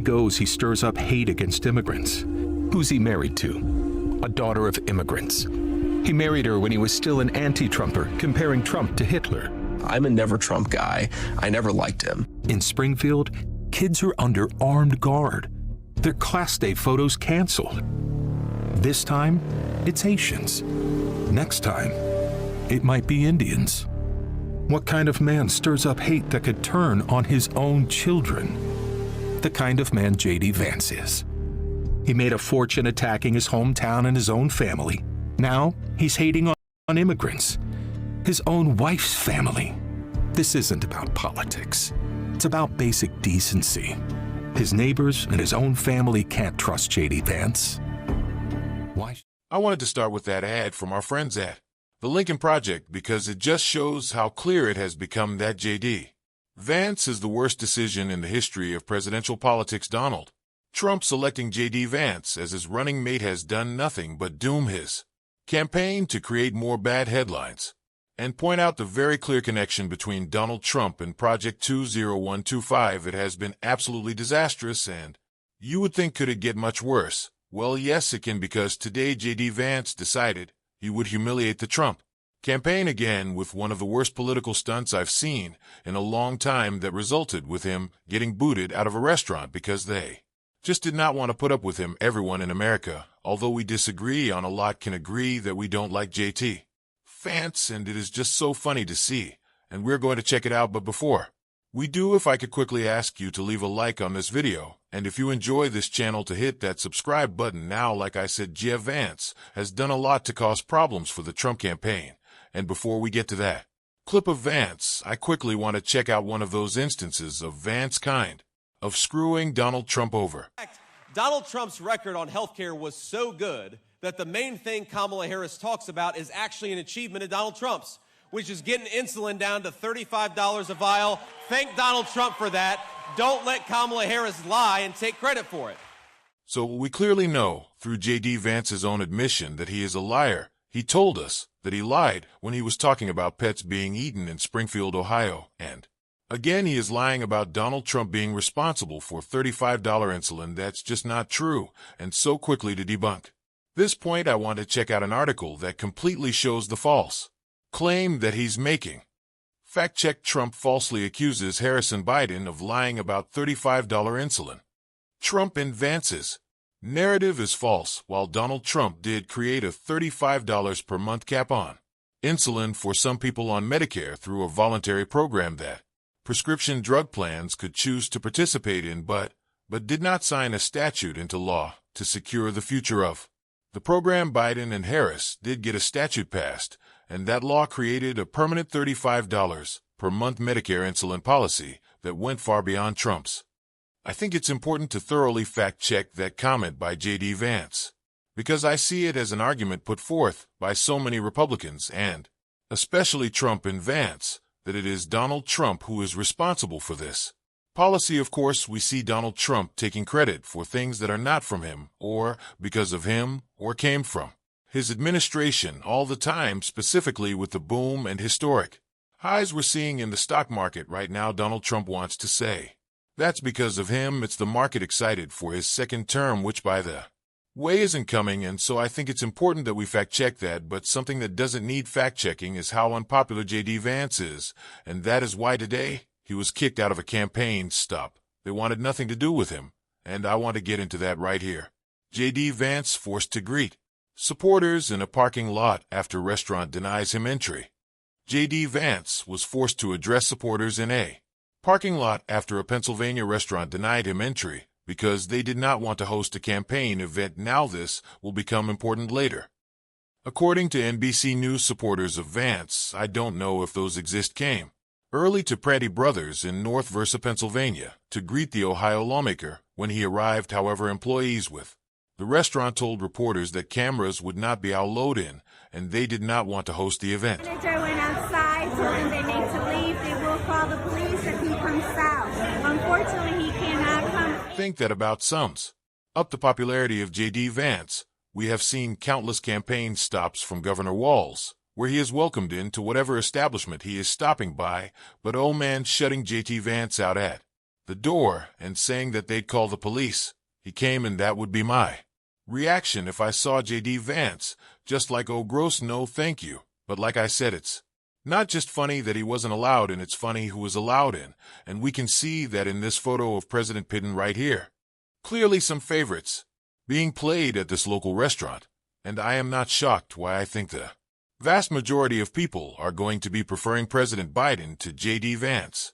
goes, he stirs up hate against immigrants. Who's he married to? A daughter of immigrants. He married her when he was still an anti-Trumper, comparing Trump to Hitler. I'm a never Trump guy. I never liked him. In Springfield, kids are under armed guard. Their class day photos canceled. This time, it's Haitians. Next time, it might be Indians. What kind of man stirs up hate that could turn on his own children? The kind of man J.D. Vance is. He made a fortune attacking his hometown and his own family. Now, he's hating on immigrants, his own wife's family. This isn't about politics. It's about basic decency. His neighbors and his own family can't trust J.D. Vance. Why? I wanted to start with that ad from our friends at the Lincoln Project because it just shows how clear it has become that J.D. Vance is the worst decision in the history of presidential politics. Donald Trump selecting J.D. Vance as his running mate has done nothing but doom his campaign to create more bad headlines and point out the very clear connection between Donald Trump and Project 20125. It has been absolutely disastrous, and you would think, could it get much worse? Well, yes, it can, because today J.D. Vance decided he would humiliate the Trump campaign again with one of the worst political stunts I've seen in a long time that resulted with him getting booted out of a restaurant because they just did not want to put up with him. Everyone in America, although we disagree on a lot, can agree that we don't like J.D. Vance, and it is just so funny to see, and we're going to check it out. But before we do, if I could quickly ask you to leave a like on this video, and if you enjoy this channel, to hit that subscribe button now. Like I said, J.D. Vance has done a lot to cause problems for the Trump campaign, and before we get to that clip of Vance, I quickly want to check out one of those instances of Vance kind of screwing Donald Trump over. Donald Trump's record on healthcare was so good that the main thing Kamala Harris talks about is actually an achievement of Donald Trump's, which is getting insulin down to $35 a vial. Thank Donald Trump for that. Don't let Kamala Harris lie and take credit for it. So we clearly know through J.D. Vance's own admission that he is a liar. He told us that he lied when he was talking about pets being eaten in Springfield, Ohio, and again, he is lying about Donald Trump being responsible for $35 insulin. That's just not true, and so quickly to debunk this point, I want to check out an article that completely shows the false claim that he's making. Fact check: Trump falsely accuses Harrison Biden of lying about $35 insulin. Trump and Vance's narrative is false. While Donald Trump did create a $35 per month cap on insulin for some people on Medicare through a voluntary program that prescription drug plans could choose to participate in, but did not sign a statute into law to secure the future of the program, Biden and Harris did get a statute passed, and that law created a permanent $35 per month Medicare insulin policy that went far beyond Trump's. I think it's important to thoroughly fact-check that comment by J.D. Vance, because I see it as an argument put forth by so many Republicans, and especially Trump and Vance, that it is Donald Trump who is responsible for this policy. Of course, we see Donald Trump taking credit for things that are not from him, or because of him, or came from his administration all the time, specifically with the boom and historic highs we're seeing in the stock market right now. Donald Trump wants to say that's because of him. It's the market excited for his second term, which, by the way, isn't coming, and so I think it's important that we fact-check that. But something that doesn't need fact-checking is how unpopular J.D. Vance is, and that is why today he was kicked out of a campaign stop. They wanted nothing to do with him, and I want to get into that right here. J.D. Vance forced to greet supporters in a parking lot after Resturant denies him entry. J.D. Vance was forced to address supporters in a parking lot after a Pennsylvania restaurant denied him entry because they did not want to host a campaign event. Now this will become important later. According to NBC News, supporters of Vance, I don't know if those exist, came early to Pratty Brothers in North Versa, Pennsylvania, to greet the Ohio lawmaker when he arrived. However, employees with the restaurant told reporters that cameras would not be allowed in, and they did not want to host the event. The manager went outside, told them they need to leave. They will call the police if he comes south. Unfortunately, he cannot come. Think that about sums up the popularity of J.D. Vance. We have seen countless campaign stops from Governor Walz, where he is welcomed into whatever establishment he is stopping by, but oh man, shutting J.D. Vance out at the door and saying that they'd call the police. He came and that would be my reaction if I saw J.D. Vance, just like, oh gross, no thank you. But like I said, it's not just funny that he wasn't allowed in, it's funny who was allowed in, and we can see that in this photo of President Biden right here. Clearly some favorites being played at this local restaurant, and I am not shocked why I think the vast majority of people are going to be preferring President Biden to J.D. Vance.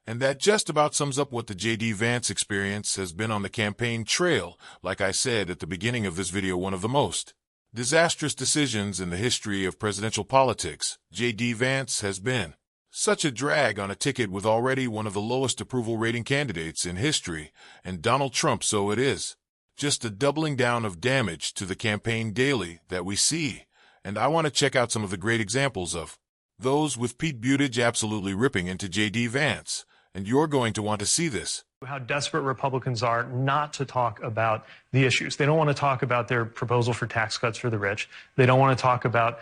And that just about sums up what the J.D. Vance experience has been on the campaign trail. Like I said at the beginning of this video, one of the most disastrous decisions in the history of presidential politics. J.D. Vance has been such a drag on a ticket with already one of the lowest approval rating candidates in history, and Donald Trump, so it is just a doubling down of damage to the campaign daily that we see. And I want to check out some of the great examples of those, with Pete Buttigieg absolutely ripping into J.D. Vance. And you're going to want to see this. How desperate Republicans are not to talk about the issues. They don't want to talk about their proposal for tax cuts for the rich. They don't want to talk about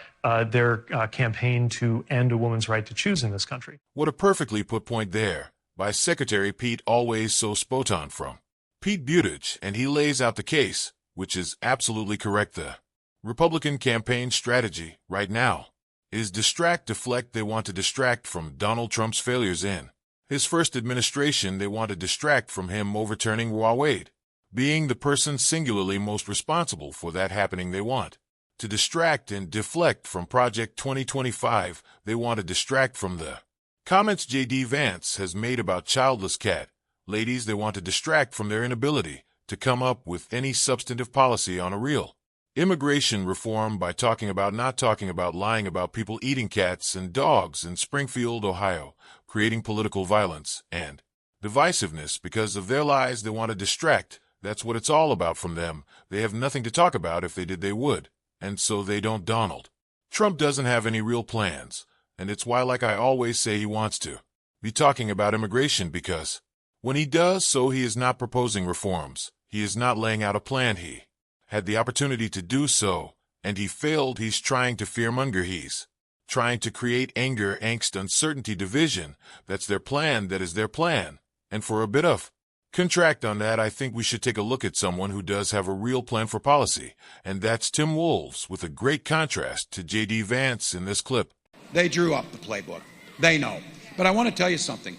their campaign to end a woman's right to choose in this country. What a perfectly put point there by Secretary Pete, always so spot on from Pete Buttigieg, and he lays out the case, which is absolutely correct. The Republican campaign strategy right now is distract, deflect. They want to distract from Donald Trump's failures in his first administration. They want to distract from him overturning Roe Wade, being the person singularly most responsible for that happening. They want to distract and deflect from Project 2025. They want to distract from the comments J.D. Vance has made about childless cat ladies. They want to distract from their inability to come up with any substantive policy on a real immigration reform by not talking about, lying about people eating cats and dogs in Springfield, Ohio, creating political violence and divisiveness because of their lies. They want to distract. That's what it's all about from them. They have nothing to talk about. If they did, they would. And so they don't. Donald Trump doesn't have any real plans. And it's why, like I always say, he wants to be talking about immigration, because when he does so, he is not proposing reforms. He is not laying out a plan. He had the opportunity to do so, and he failed. He's trying to fearmonger. He's trying to create anger, angst, uncertainty, division. That's their plan. That is their plan. And for a bit of contract on that, I think we should take a look at someone who does have a real plan for policy, and that's Tim Wolves, with a great contrast to J.D. Vance in this clip. They drew up the playbook. They know. But I want to tell you something.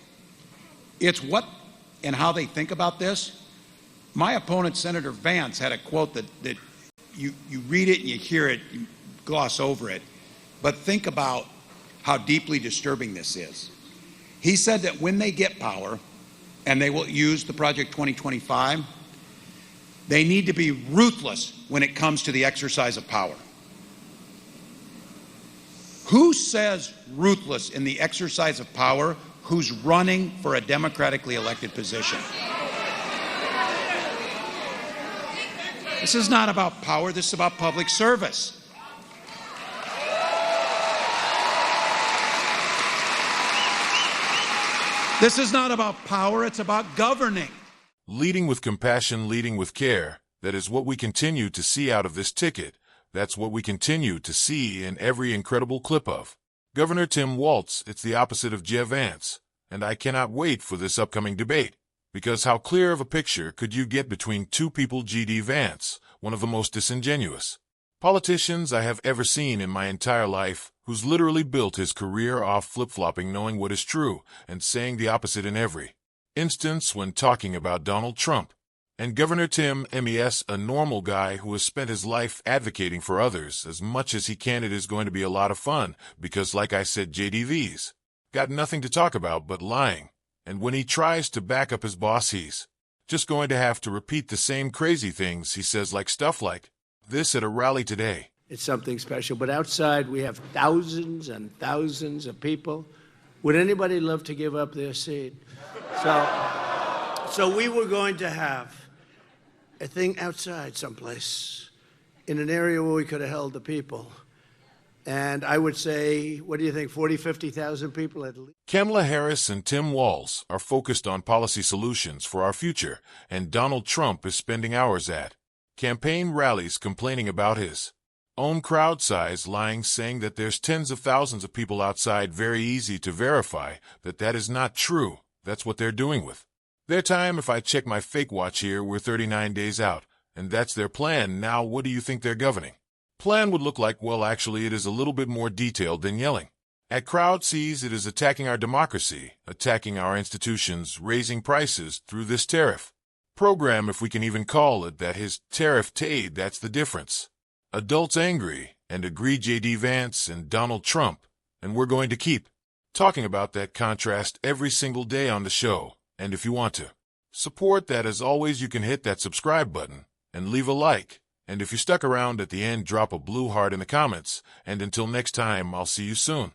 It's what and how they think about this. My opponent, Senator Vance, had a quote that you read it and you hear it, you gloss over it, but think about how deeply disturbing this is. He said that when they get power, and they will use the Project 2025, they need to be ruthless when it comes to the exercise of power. Who says ruthless in the exercise of power who's running for a democratically elected position? This is not about power, this is about public service. This is not about power, it's about governing. Leading with compassion, leading with care. That is what we continue to see out of this ticket. That's what we continue to see in every incredible clip of Governor Tim Walz. It's the opposite of J.D. Vance. And I cannot wait for this upcoming debate. Because how clear of a picture could you get between two people? J.D. Vance, one of the most disingenuous politicians I have ever seen in my entire life, who's literally built his career off flip-flopping, knowing what is true, and saying the opposite in every instance when talking about Donald Trump. And Governor Tim MES, a normal guy who has spent his life advocating for others as much as he can. It is going to be a lot of fun, because like I said, JDV's got nothing to talk about but lying. And when he tries to back up his boss, he's just going to have to repeat the same crazy things he says, like stuff like this at a rally today. It's something special. But outside, we have thousands and thousands of people. Would anybody love to give up their seat? So we were going to have a thing outside someplace in an area where we could have held the people. And I would say, what do you think, 40, 50,000 people at least? Kamala Harris and Tim Walz are focused on policy solutions for our future, and Donald Trump is spending hours at campaign rallies complaining about his own crowd size, lying, saying that there's tens of thousands of people outside. Very easy to verify that that is not true. That's what they're doing with Their time, if I check my fake watch here, we're 39 days out, and that's their plan. Now, what do you think they're governing? Plan would look like, well, actually, it is a little bit more detailed than yelling. At crowd sees, it is attacking our democracy, attacking our institutions, raising prices through this tariff program, if we can even call it that. His tariff aid, that's the difference. Adults angry and agree, J.D. Vance and Donald Trump, and we're going to keep talking about that contrast every single day on the show. And if you want to support that, as always, you can hit that subscribe button and leave a like. And if you stuck around at the end, drop a blue heart in the comments. And until next time, I'll see you soon.